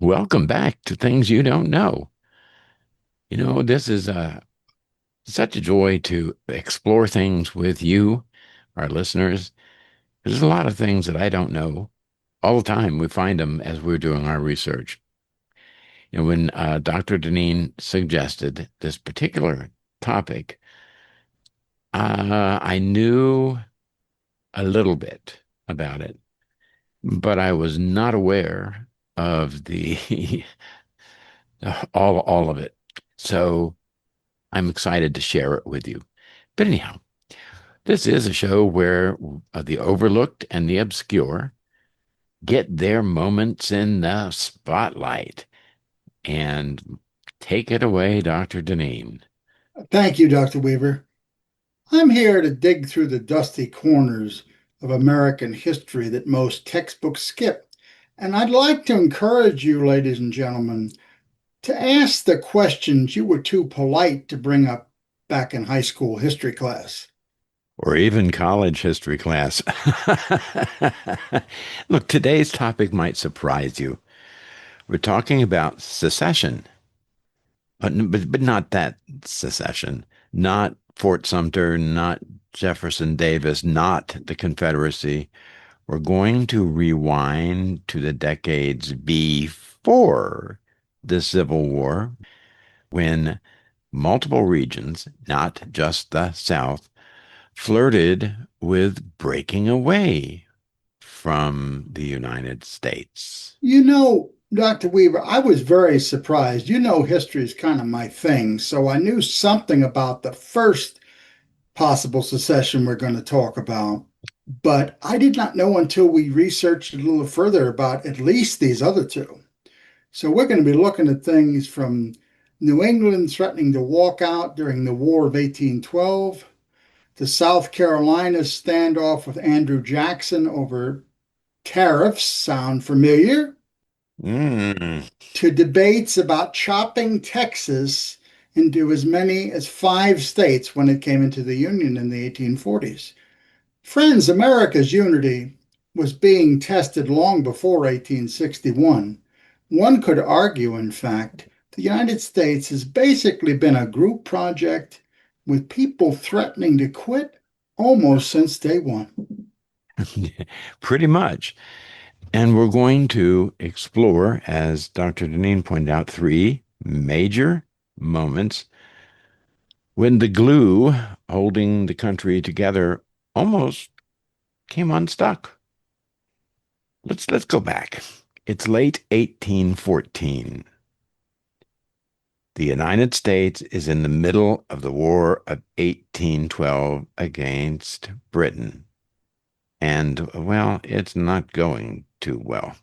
Welcome back to Things You Don't Know. This is such a joy to explore things with you, our listeners. There's a lot of things that I don't know all the time. We find them as we're doing our research. When Dr. Deneen suggested this particular topic, I knew a little bit about it, but I was not aware of the all of it. So I'm excited to share it with you. But anyhow, this is a show where the overlooked and the obscure get their moments in the spotlight. And take it away, Dr. Deneen. Thank you, Dr. Weaver. I'm here to dig through the dusty corners of American history that most textbooks skip. And I'd like to encourage you, ladies and gentlemen, to ask the questions you were too polite to bring up back in high school history class. Or even college history class. Look, today's topic might surprise you. We're talking about secession, but not that secession, not Fort Sumter, not Jefferson Davis, not the Confederacy. We're going to rewind to the decades before the Civil War when multiple regions, not just the South, flirted with breaking away from the United States. Dr. Weaver, I was very surprised. History is kind of my thing, so I knew something about the first possible secession we're going to talk about. But I did not know until we researched a little further about at least these other two. So we're going to be looking at things from New England threatening to walk out during the War of 1812, to South Carolina's standoff with Andrew Jackson over tariffs, sound familiar, Mm. to debates about chopping Texas into as many as 5 states when it came into the Union in the 1840s. Friends, America's unity was being tested long before 1861. One could argue, in fact, the United States has basically been a group project with people threatening to quit almost since day one. Pretty much. And we're going to explore, as Dr. Deneen pointed out, three major moments when the glue holding the country together almost came unstuck. Let's go back. It's late 1814. The United States is in the middle of the War of 1812 against Britain. And, well, it's not going too well.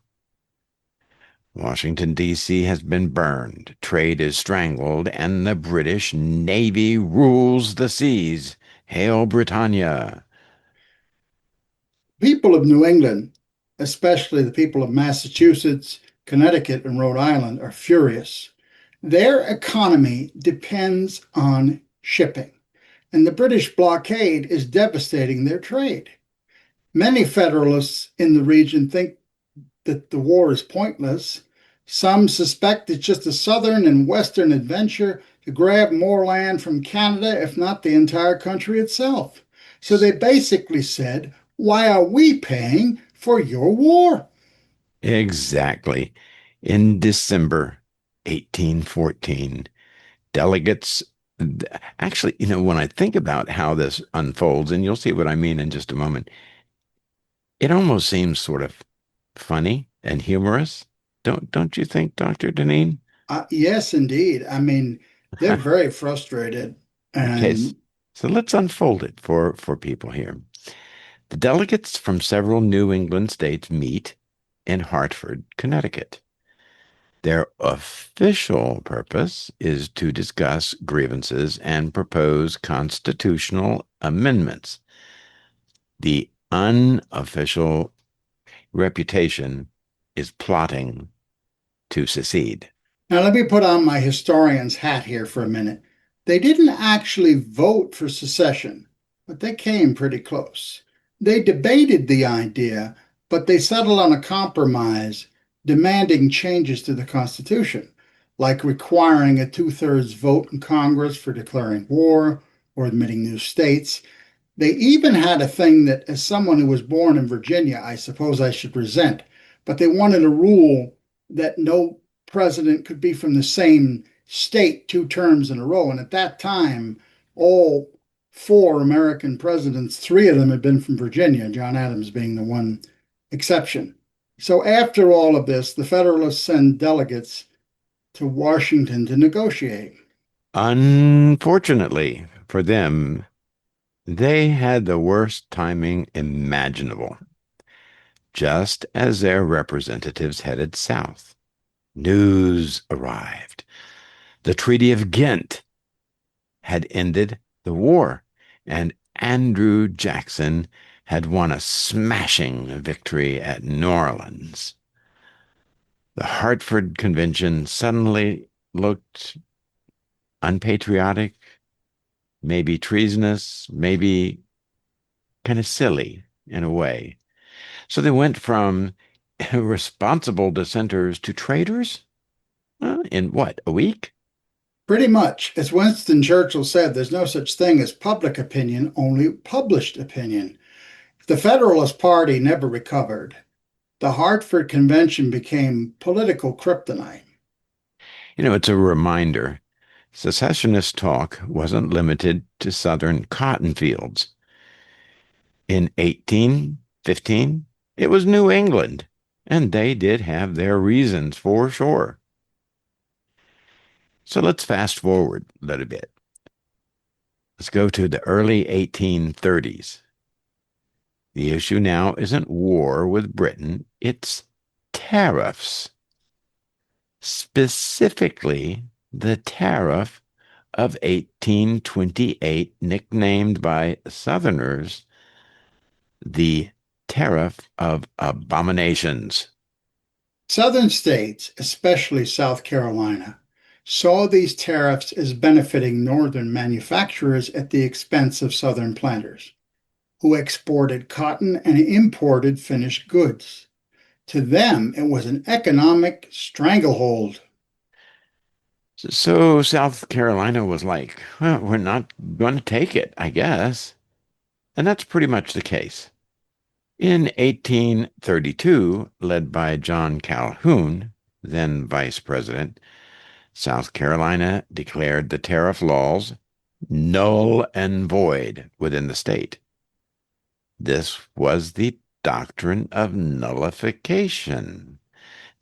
Washington, D.C. has been burned, trade is strangled, and the British Navy rules the seas. Hail Britannia! People of New England, especially the people of Massachusetts, Connecticut, and Rhode Island, are furious. Their economy depends on shipping, and the British blockade is devastating their trade. Many Federalists in the region think that the war is pointless. Some suspect it's just a southern and western adventure to grab more land from Canada, if not the entire country itself. So they basically said, why are we paying for your war? Exactly. In December 1814, delegates actually, when I think about how this unfolds, and you'll see what I mean in just a moment, it almost seems sort of funny and humorous. Don't you think, Dr. Deneen? Yes, indeed. I mean, they're very frustrated. Okay, And so let's unfold it for people here. The delegates from several New England states meet in Hartford, Connecticut. Their official purpose is to discuss grievances and propose constitutional amendments. The unofficial reputation is plotting to secede. now let me put on my historian's hat here for a minute. They didn't actually vote for secession, but they came pretty close. They debated the idea, but they settled on a compromise demanding changes to the Constitution, like requiring a two-thirds vote in Congress for declaring war or admitting new states. They even had a thing that, as someone who was born in Virginia, I suppose I should resent, but they wanted a rule that no president could be from the same state two terms in a row. And at that time, all four American presidents, three of them had been from Virginia, John Adams being the one exception. So after all of this, the Federalists send delegates to Washington to negotiate. Unfortunately for them, they had the worst timing imaginable. Just as their representatives headed south, news arrived. The Treaty of Ghent had ended the war, and Andrew Jackson had won a smashing victory at New Orleans. The Hartford Convention suddenly looked unpatriotic, maybe treasonous, maybe kind of silly in a way. So they went from responsible dissenters to traitors in what, a week? Pretty much. As Winston Churchill said, there's no such thing as public opinion, only published opinion. The Federalist Party never recovered. The Hartford Convention became political kryptonite. It's a reminder. Secessionist talk wasn't limited to Southern cotton fields. In 1815, it was New England, and they did have their reasons for sure. So let's fast forward a little bit. Let's go to the early 1830s. The issue now isn't war with Britain, it's tariffs. Specifically, the tariff of 1828, nicknamed by Southerners the Tariff of Abominations. Southern states, especially South Carolina, saw these tariffs as benefiting Northern manufacturers at the expense of Southern planters, who exported cotton and imported finished goods. To them, it was an economic stranglehold. So South Carolina was like, well, we're not going to take it, I guess. And that's pretty much the case. In 1832, led by John Calhoun, then vice president, South Carolina declared the tariff laws null and void within the state. This was the doctrine of nullification,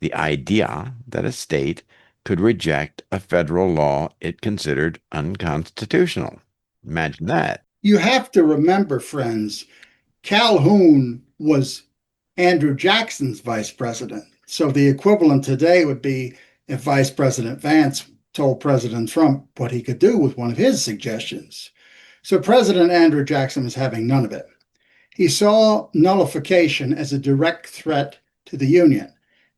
the idea that a state could reject a federal law it considered unconstitutional. Imagine that. You have to remember, friends, Calhoun was Andrew Jackson's vice president. So the equivalent today would be if Vice President Vance told President Trump what he could do with one of his suggestions. So President Andrew Jackson was having none of it. He saw nullification as a direct threat to the Union,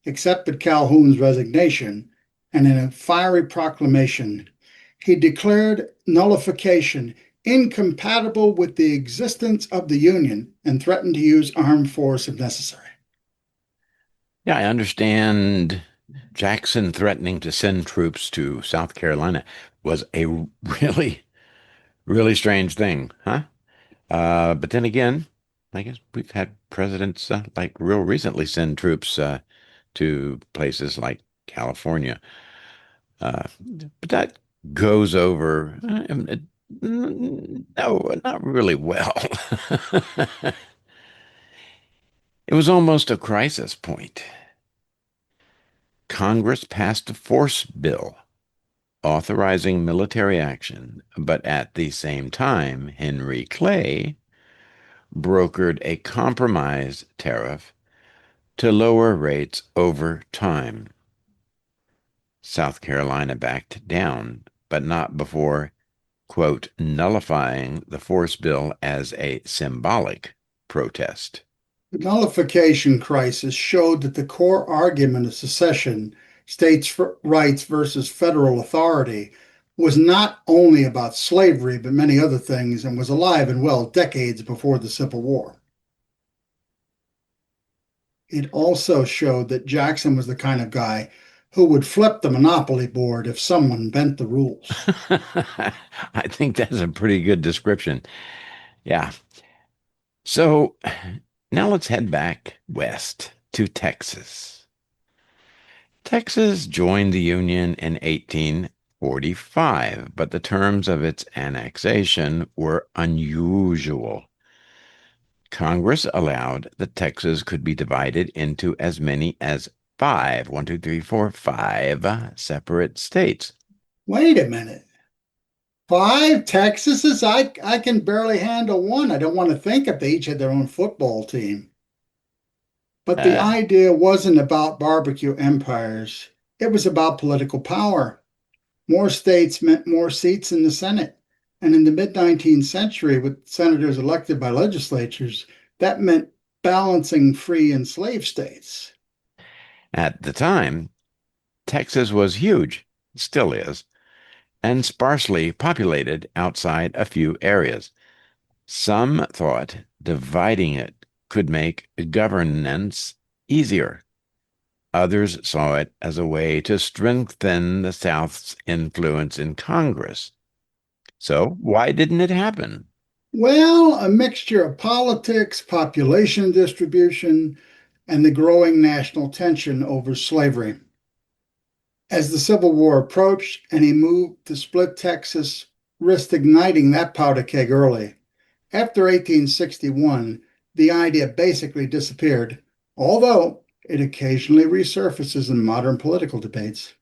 accepted Calhoun's resignation, and in a fiery proclamation, he declared nullification incompatible with the existence of the Union and threatened to use armed force if necessary. Yeah, I understand Jackson threatening to send troops to South Carolina was a really, really strange thing, huh? But then again, I guess we've had presidents like real recently send troops to places like California. But that goes over, no, not really well. It was almost a crisis point. Congress passed a force bill authorizing military action, but at the same time, Henry Clay brokered a compromise tariff to lower rates over time. South Carolina backed down, but not before, quote, nullifying the force bill as a symbolic protest. The nullification crisis showed that the core argument of secession, states' rights versus federal authority, was not only about slavery, but many other things, and was alive and well decades before the Civil War. It also showed that Jackson was the kind of guy who would flip the Monopoly board if someone bent the rules. I think that's a pretty good description. Yeah. So now let's head back west to Texas. Texas joined the Union in 1845, but the terms of its annexation were unusual. Congress allowed that Texas could be divided into as many as five, one, two, three, four, five separate states. Wait a minute. Five Texases? I can barely handle one. I don't want to think if they each had their own football team. But the Uh, idea wasn't about barbecue empires. It was about political power. More states meant more seats in the Senate. And in the mid 19th century, with senators elected by legislatures, that meant balancing free and slave states. at the time, Texas was huge, still is, and sparsely populated outside a few areas. Some thought dividing it could make governance easier. Others saw it as a way to strengthen the South's influence in Congress. So, why didn't it happen? Well, a mixture of politics, population distribution, and the growing national tension over slavery. As the Civil War approached and he moved to split Texas, risked igniting that powder keg early. After 1861, the idea basically disappeared, although it occasionally resurfaces in modern political debates.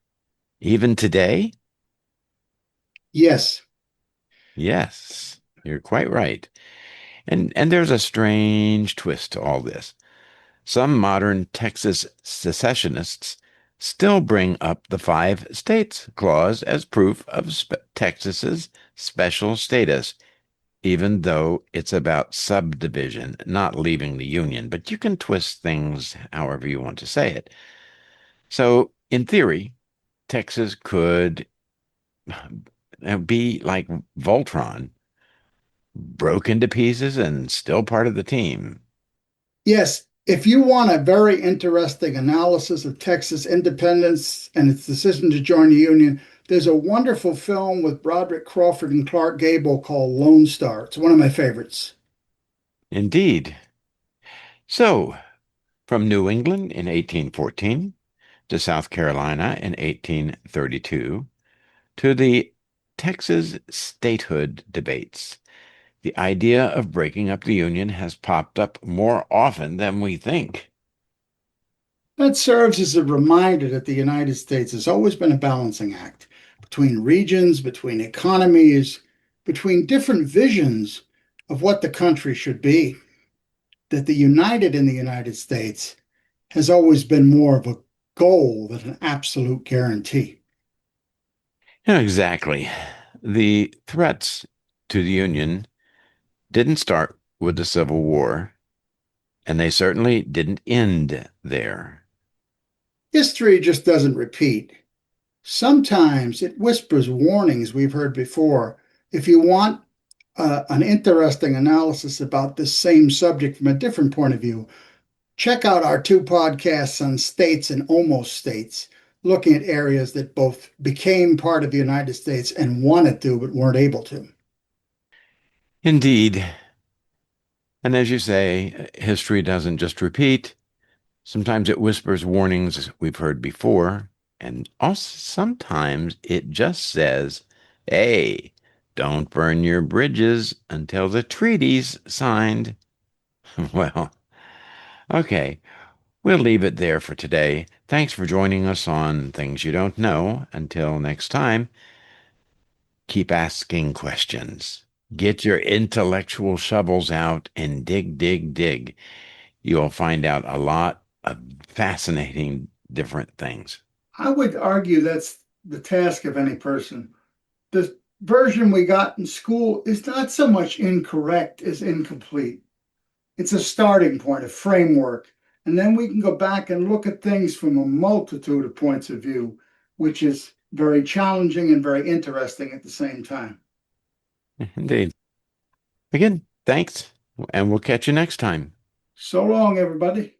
Even today? Yes, Yes, you're quite right. And there's a strange twist to all this. Some modern Texas secessionists still bring up the five states clause as proof of Texas's special status, even though it's about subdivision, not leaving the Union. But you can twist things however you want to say it. So, in theory, Texas could be like Voltron, broken to pieces and still part of the team. yes. If you want a very interesting analysis of Texas independence and its decision to join the Union, there's a wonderful film with Broderick Crawford and Clark Gable called Lone Star. It's one of my favorites. Indeed. So, from New England in 1814 to South Carolina in 1832 to the Texas statehood debates, the idea of breaking up the Union has popped up more often than we think. That serves as a reminder that the United States has always been a balancing act between regions, between economies, between different visions of what the country should be. That the united in the United States has always been more of a goal than an absolute guarantee. Yeah, exactly. The threats to the Union didn't start with the Civil War, and they certainly didn't end there. History just doesn't repeat. Sometimes it whispers warnings we've heard before. If you want an interesting analysis about this same subject from a different point of view, check out our two podcasts on states and almost states, looking at areas that both became part of the United States and wanted to but weren't able to. Indeed. And as you say, history doesn't just repeat. Sometimes it whispers warnings we've heard before, and also sometimes it just says, hey, don't burn your bridges until the treaty's signed. Well, okay, we'll leave it there for today. Thanks for joining us on Things You Don't Know. Until next time, keep asking questions. Get your intellectual shovels out and dig, dig, dig. You'll find out a lot of fascinating different things. I would argue that's the task of any person. The version we got in school is not so much incorrect as incomplete. It's a starting point, a framework. And then we can go back and look at things from a multitude of points of view, which is very challenging and very interesting at the same time. Indeed. Again, thanks, and we'll catch you next time. So long, everybody.